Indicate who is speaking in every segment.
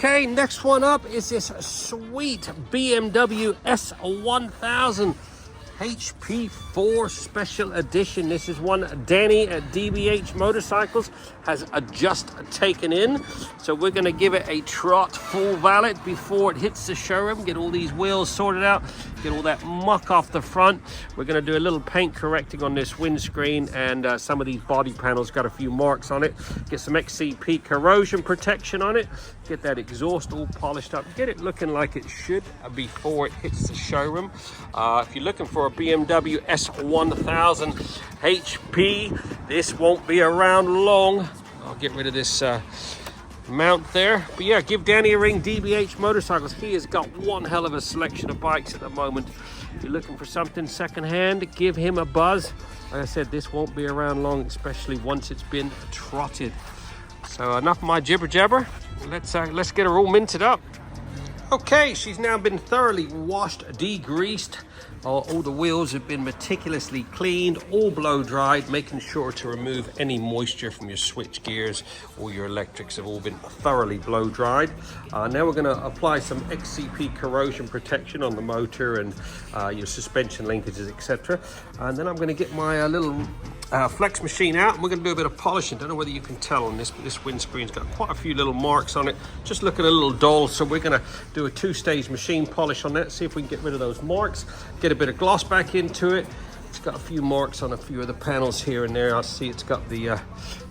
Speaker 1: Okay, next one up is this sweet BMW S1000HP4 Special Edition. This is one Danny at DBH Motorcycles has just taken in. So we're going to give it a trot full valet before it hits the showroom. Get all these wheels sorted out, get all that muck off the front. We're going to do a little paint correcting on this windscreen, and some of these body panels got a few marks on it. Get some XCP corrosion protection on it. Get that exhaust all polished up. Get it looking like it should before it hits the showroom. If you're looking for a BMW S1000HP, this won't be around long. I'll get rid of this mount there. But yeah, give Danny a ring, DBH Motorcycles. He has got one hell of a selection of bikes at the moment. If you're looking for something secondhand, give him a buzz. Like I said, this won't be around long, especially once it's been trotted. So enough of my jibber jabber. Let's get her all minted up. Okay, she's now been thoroughly washed, degreased. All the wheels have been meticulously cleaned, all blow dried, making sure to remove any moisture from your switch gears or your electrics have all been thoroughly blow dried. Now we're going to apply some XCP corrosion protection on the motor and your suspension linkages, etc. And then I'm going to get my little flex machine out, and we're going to do a bit of polishing. Don't know whether you can tell on this, but this windscreen's got quite a few little marks on it, just looking a little dull. So we're going to do a two-stage machine polish on that, see if we can get rid of those marks, get a bit of gloss back into it. It's got a few marks on a few of the panels here and there. I see it's got the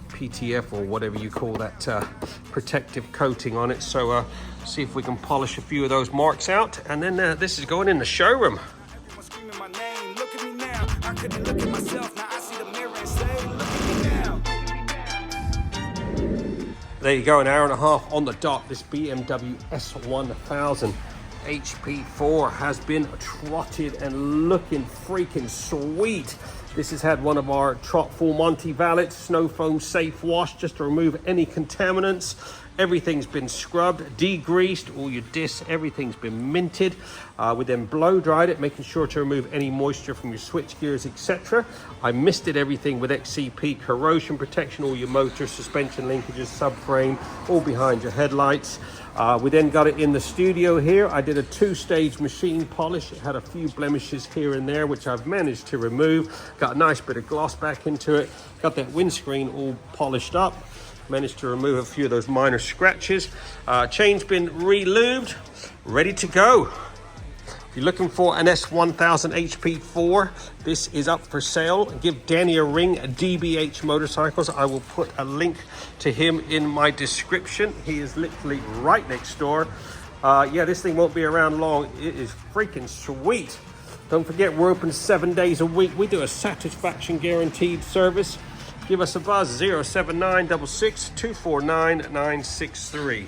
Speaker 1: PTF or whatever you call that protective coating on it. So see if we can polish a few of those marks out, and then this is going in the showroom. There you go, an hour and a half on the dot. This BMW S1000HP4 has been trotted and looking freaking sweet. This has had one of our Trot Full Monty valets, Snowfoam safe wash, just to remove any contaminants. Everything's been scrubbed, degreased, all your discs, everything's been minted. We then blow dried it, making sure to remove any moisture from your switch gears, etc. I misted everything with XCP corrosion protection, all your motor, suspension linkages, subframe, all behind your headlights. We then got it in the studio here. I did a two-stage machine polish. It had a few blemishes here and there, which I've managed to remove. Got a nice bit of gloss back into it. Got that windscreen all polished up. Managed to remove a few of those minor scratches. Chain's been re-lubed, ready to go. If you're looking for an S1000HP4, this is up for sale. Give Danny a ring, DBH Motorcycles. I will put a link to him in my description. He is literally right next door. Yeah, this thing won't be around long. It is freaking sweet. Don't forget, we're open 7 days a week. We do a satisfaction guaranteed service. Give us a buzz, 07966 249 963.